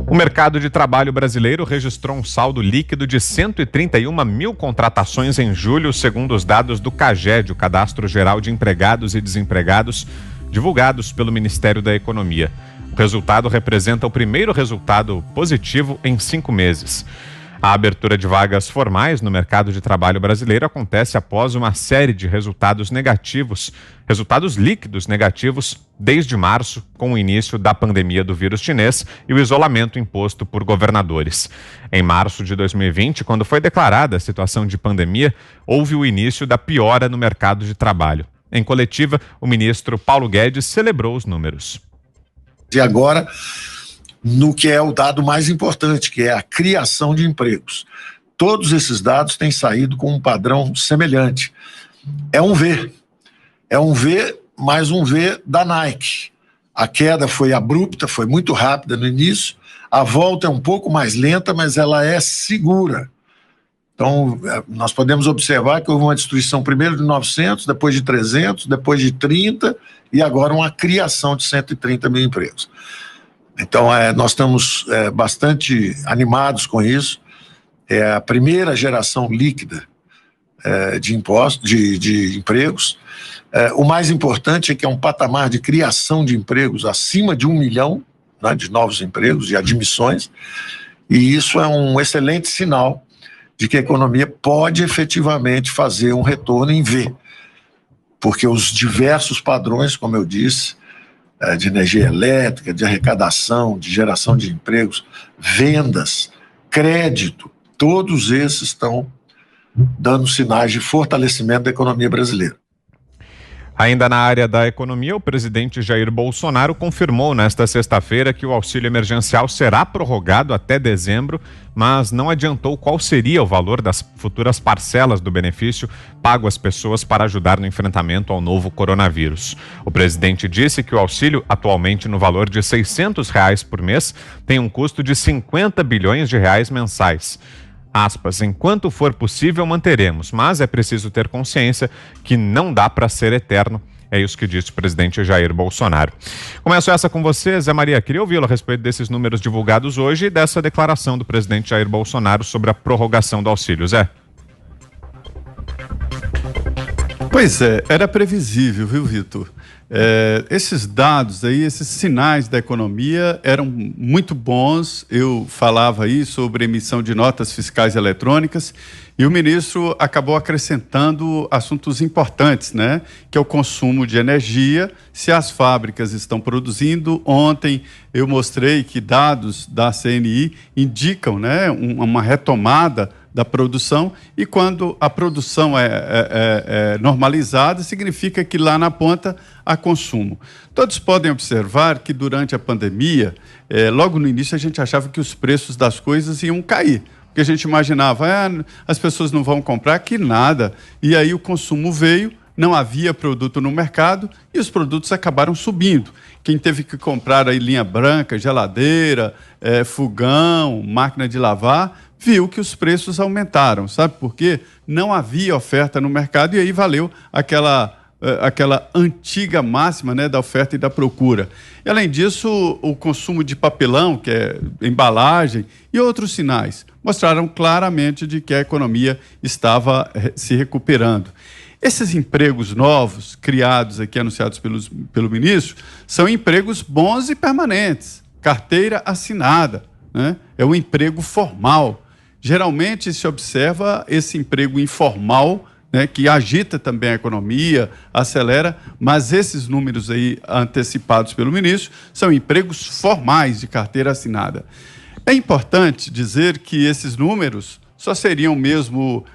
O mercado de trabalho brasileiro registrou um saldo líquido de 131 mil contratações em julho, segundo os dados do CAGED, o Cadastro Geral de Empregados e Desempregados, divulgados pelo Ministério da Economia. O resultado representa o primeiro resultado positivo em 5 meses. A abertura de vagas formais no mercado de trabalho brasileiro acontece após uma série de resultados líquidos negativos, desde março, com o início da pandemia do vírus chinês e o isolamento imposto por governadores. Em março de 2020, quando foi declarada a situação de pandemia, houve o início da piora no mercado de trabalho. Em coletiva, o ministro Paulo Guedes celebrou os números. E agora, no que é o dado mais importante, que é a criação de empregos. Todos esses dados têm saído com um padrão semelhante. É um V mais um V da Nike. A queda foi abrupta, foi muito rápida no início, a volta é um pouco mais lenta, mas ela é segura. Então, nós podemos observar que houve uma destruição primeiro de 900, depois de 300, depois de 30 e agora uma criação de 130 mil empregos. Então, nós estamos bastante animados com isso. É a primeira geração líquida de empregos. O mais importante é que é um patamar de criação de empregos acima de 1 milhão, né, de novos empregos, de admissões, e isso é um excelente sinal de que a economia pode efetivamente fazer um retorno em V, porque os diversos padrões, como eu disse, de energia elétrica, de arrecadação, de geração de empregos, vendas, crédito, todos esses estão dando sinais de fortalecimento da economia brasileira. Ainda na área da economia, o presidente Jair Bolsonaro confirmou nesta sexta-feira que o auxílio emergencial será prorrogado até dezembro, mas não adiantou qual seria o valor das futuras parcelas do benefício pago às pessoas para ajudar no enfrentamento ao novo coronavírus. O presidente disse que o auxílio, atualmente no valor de R$ 600 por mês, tem um custo de 50 bilhões de reais mensais. Aspas, enquanto for possível manteremos, mas é preciso ter consciência que não dá para ser eterno. É isso que disse o presidente Jair Bolsonaro. Começo essa com você, Zé Maria. Queria ouvi-lo a respeito desses números divulgados hoje e dessa declaração do presidente Jair Bolsonaro sobre a prorrogação do auxílio. Zé? Pois é, era previsível, viu, Vitor? Esses dados aí, esses sinais da economia eram muito bons. Eu falava aí sobre emissão de notas fiscais eletrônicas e o ministro acabou acrescentando assuntos importantes, né? Que é o consumo de energia, se as fábricas estão produzindo. Ontem eu mostrei que dados da CNI indicam, né, uma retomada da produção, e quando a produção é normalizada, significa que lá na ponta há consumo. Todos podem observar que durante a pandemia, logo no início a gente achava que os preços das coisas iam cair, porque a gente imaginava, as pessoas não vão comprar, que nada, e aí o consumo veio, não havia produto no mercado e os produtos acabaram subindo. Quem teve que comprar aí linha branca, geladeira, fogão, máquina de lavar, viu que os preços aumentaram. Sabe por quê? Não havia oferta no mercado e aí valeu aquela antiga máxima, né, da oferta e da procura. E, além disso, o consumo de papelão, que é embalagem, e outros sinais mostraram claramente de que a economia estava se recuperando. Esses empregos novos, criados aqui, anunciados pelo ministro, são empregos bons e permanentes, carteira assinada, né? É o emprego formal. Geralmente se observa esse emprego informal, né, que agita também a economia, acelera, mas esses números aí antecipados pelo ministro são empregos formais de carteira assinada. É importante dizer que esses números só seriam mesmo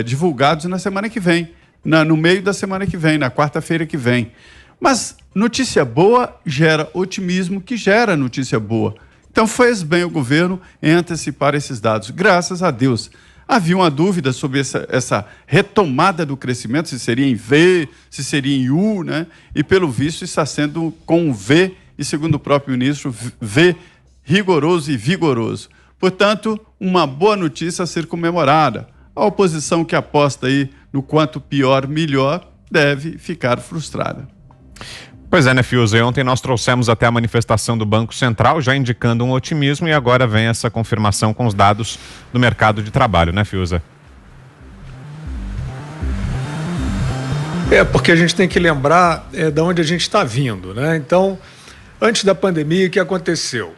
divulgados na semana que vem, no meio da semana que vem, na quarta-feira que vem. Mas notícia boa gera otimismo, que gera notícia boa. Então fez bem o governo em antecipar esses dados, graças a Deus. Havia uma dúvida sobre essa retomada do crescimento, se seria em V, se seria em U, né? E pelo visto está sendo com V, e segundo o próprio ministro, V rigoroso e vigoroso. Portanto, uma boa notícia a ser comemorada. A oposição que aposta aí no quanto pior, melhor, deve ficar frustrada. Pois é, né, Fiuza? Ontem nós trouxemos até a manifestação do Banco Central, já indicando um otimismo, e agora vem essa confirmação com os dados do mercado de trabalho, né, Fiuza? Porque a gente tem que lembrar de onde a gente está vindo, né? Então, antes da pandemia, o que aconteceu?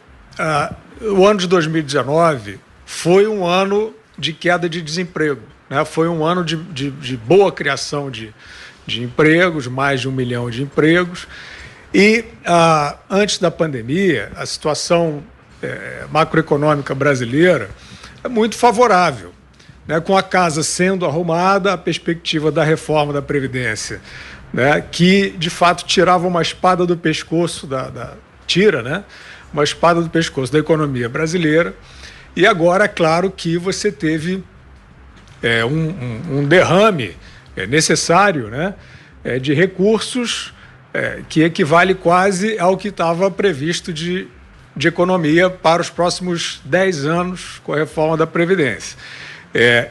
O ano de 2019 foi um ano de queda de desemprego, né? Foi um ano de boa criação de empregos, mais de 1 milhão de empregos. E antes da pandemia, a situação macroeconômica brasileira é muito favorável, né? Com a casa sendo arrumada, a perspectiva da reforma da Previdência, né? Que de fato tirava uma espada do pescoço né? Uma espada do pescoço da economia brasileira. E agora, é claro que você teve um derrame necessário, né? De recursos que equivale quase ao que estava previsto de economia para os próximos 10 anos com a reforma da Previdência.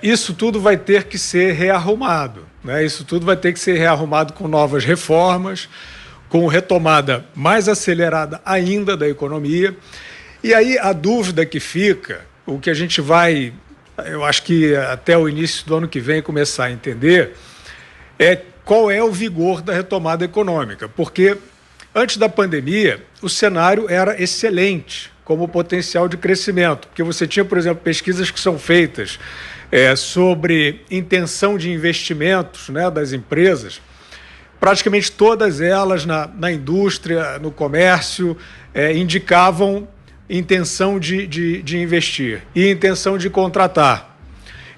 Isso tudo vai ter que ser rearrumado, né? Isso tudo vai ter que ser rearrumado com novas reformas, com retomada mais acelerada ainda da economia. E aí a dúvida que fica, o que a gente vai, eu acho que até o início do ano que vem começar a entender, qual é o vigor da retomada econômica. Porque antes da pandemia, o cenário era excelente como potencial de crescimento. Porque você tinha, por exemplo, pesquisas que são feitas sobre intenção de investimentos, né, das empresas. Praticamente todas elas na indústria, no comércio, indicavam intenção de investir e intenção de contratar.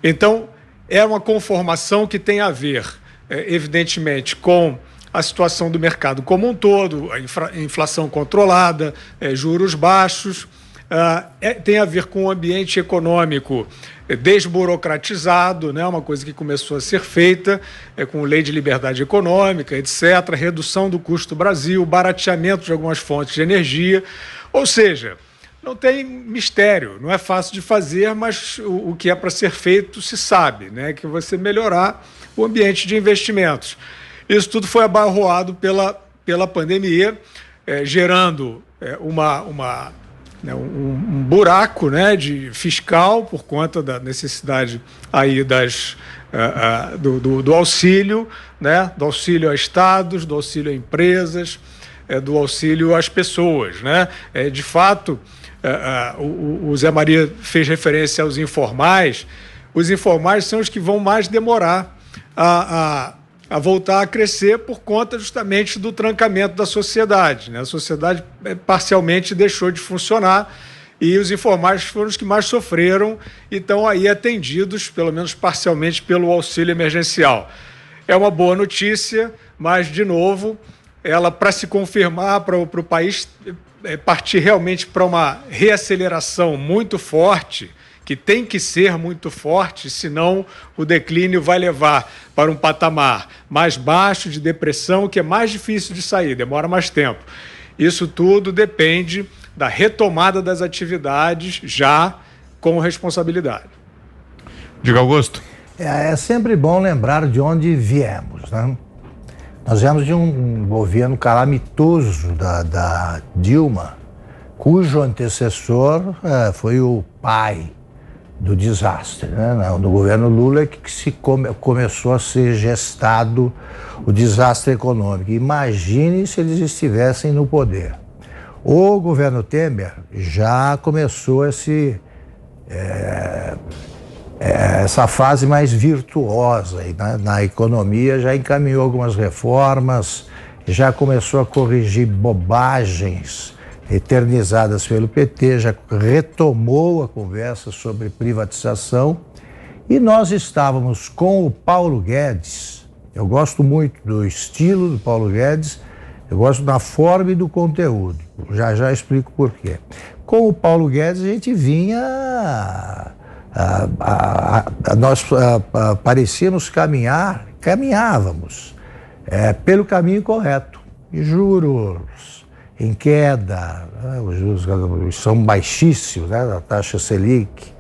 Então, é uma conformação que tem a ver, evidentemente, com a situação do mercado como um todo, a inflação controlada, juros baixos, tem a ver com o ambiente econômico desburocratizado, né? Uma coisa que começou a ser feita com lei de liberdade econômica, etc., redução do custo Brasil, barateamento de algumas fontes de energia. Ou seja, não tem mistério, não é fácil de fazer, mas o que é para ser feito se sabe, né? Que você melhorar o ambiente de investimentos. Isso tudo foi abarroado pela pandemia, gerando um buraco, né, fiscal por conta da necessidade aí do auxílio, né, do auxílio a estados, do auxílio a empresas, do auxílio às pessoas, né? De fato, o Zé Maria fez referência aos informais. Os informais são os que vão mais demorar a voltar a crescer por conta justamente do trancamento da sociedade, né? A sociedade parcialmente deixou de funcionar e os informais foram os que mais sofreram e estão aí atendidos, pelo menos parcialmente, pelo auxílio emergencial. É uma boa notícia, mas, de novo, ela, para se confirmar, para o país partir realmente para uma reaceleração muito forte, que tem que ser muito forte, senão o declínio vai levar para um patamar mais baixo de depressão, que é mais difícil de sair, demora mais tempo. Isso tudo depende da retomada das atividades já com responsabilidade. Diga, Augusto. É sempre bom lembrar de onde viemos, né? Nós viemos de um governo calamitoso da Dilma, cujo antecessor foi o pai do desastre, né? No governo Lula que começou a ser gestado o desastre econômico. Imagine se eles estivessem no poder. O governo Temer já começou essa fase mais virtuosa aí, né? Na economia, já encaminhou algumas reformas, já começou a corrigir bobagens eternizadas pelo PT, já retomou a conversa sobre privatização e nós estávamos com o Paulo Guedes. Eu gosto muito do estilo do Paulo Guedes, eu gosto da forma e do conteúdo, já explico por quê. Com o Paulo Guedes a gente vinha, nós parecíamos caminhávamos pelo caminho correto, juros em queda, né? Os juros são baixíssimos, né? Da taxa Selic,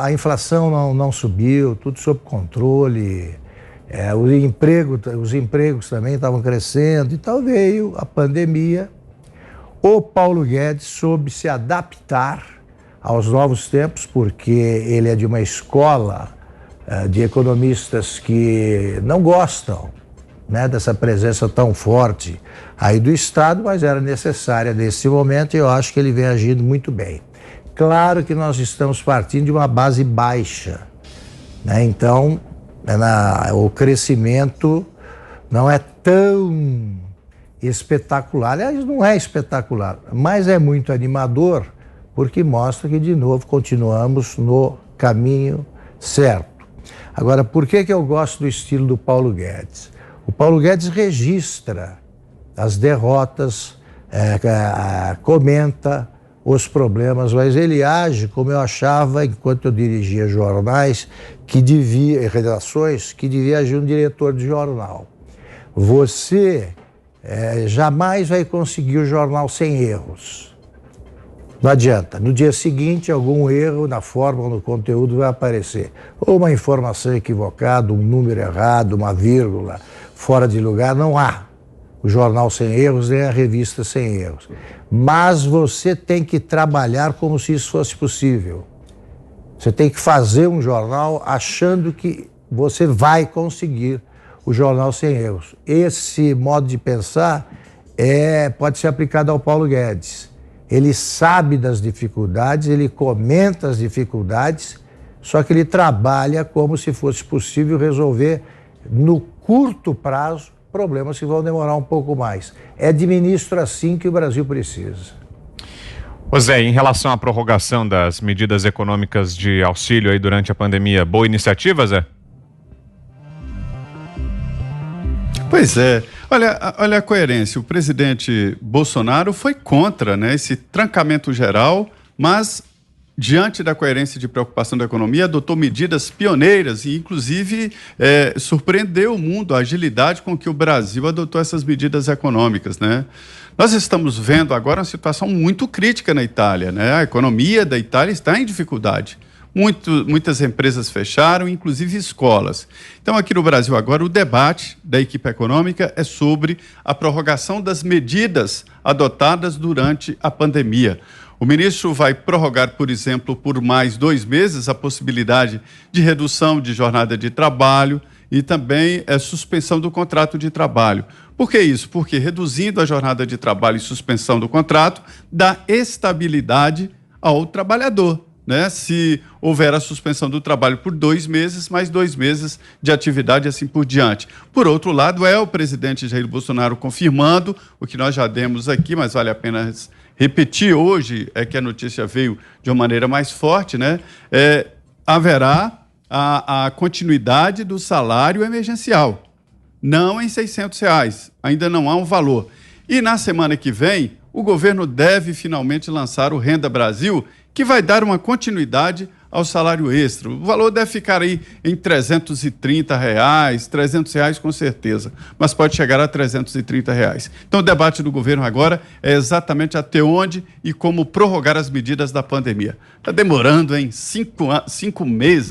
a inflação não subiu, tudo sob controle, Os empregos também estavam crescendo, então veio a pandemia. O Paulo Guedes soube se adaptar aos novos tempos, porque ele é de uma escola de economistas que não gostam, né, dessa presença tão forte aí do Estado, mas era necessária nesse momento e eu acho que ele vem agindo muito bem. Claro que nós estamos partindo de uma base baixa, né? Então o crescimento não é tão espetacular. Aliás, não é espetacular, mas é muito animador, porque mostra que, de novo, continuamos no caminho certo. Agora, por que eu gosto do estilo do Paulo Guedes? O Paulo Guedes registra as derrotas, comenta os problemas, mas ele age como eu achava, enquanto eu dirigia jornais, redações, que devia agir um diretor de jornal. Você jamais vai conseguir o jornal sem erros. Não adianta. No dia seguinte, algum erro na forma ou no conteúdo vai aparecer. Ou uma informação equivocada, um número errado, uma vírgula fora de lugar. Não há o jornal sem erros, nem a revista sem erros. Mas você tem que trabalhar como se isso fosse possível. Você tem que fazer um jornal achando que você vai conseguir o jornal sem erros. Esse modo de pensar pode ser aplicado ao Paulo Guedes. Ele sabe das dificuldades, ele comenta as dificuldades, só que ele trabalha como se fosse possível resolver no curto prazo problemas que vão demorar um pouco mais. É de ministro assim que o Brasil precisa. Ô Zé, em relação à prorrogação das medidas econômicas de auxílio aí durante a pandemia, boa iniciativa, Zé? Pois é. Olha a coerência. O presidente Bolsonaro foi contra, né, esse trancamento geral, mas, diante da coerência de preocupação da economia, adotou medidas pioneiras e, inclusive, surpreendeu o mundo a agilidade com que o Brasil adotou essas medidas econômicas, né? Nós estamos vendo agora uma situação muito crítica na Itália, né? A economia da Itália está em dificuldade. Muitas empresas fecharam, inclusive escolas. Então, aqui no Brasil agora, o debate da equipe econômica é sobre a prorrogação das medidas adotadas durante a pandemia. O ministro vai prorrogar, por exemplo, por mais 2 meses a possibilidade de redução de jornada de trabalho e também suspensão do contrato de trabalho. Por que isso? Porque reduzindo a jornada de trabalho e suspensão do contrato, dá estabilidade ao trabalhador, né? Se houver a suspensão do trabalho por 2 meses, mais 2 meses de atividade e assim por diante. Por outro lado, o presidente Jair Bolsonaro confirmando o que nós já demos aqui, mas vale a pena repetir hoje, que a notícia veio de uma maneira mais forte, né? Haverá a continuidade do salário emergencial, não em R$600, ainda não há um valor. E na semana que vem, o governo deve finalmente lançar o Renda Brasil, que vai dar uma continuidade ao salário extra. O valor deve ficar aí em R$330, R$300 com certeza, mas pode chegar a R$330. Então o debate do governo agora é exatamente até onde e como prorrogar as medidas da pandemia. Está demorando, hein? 5 meses.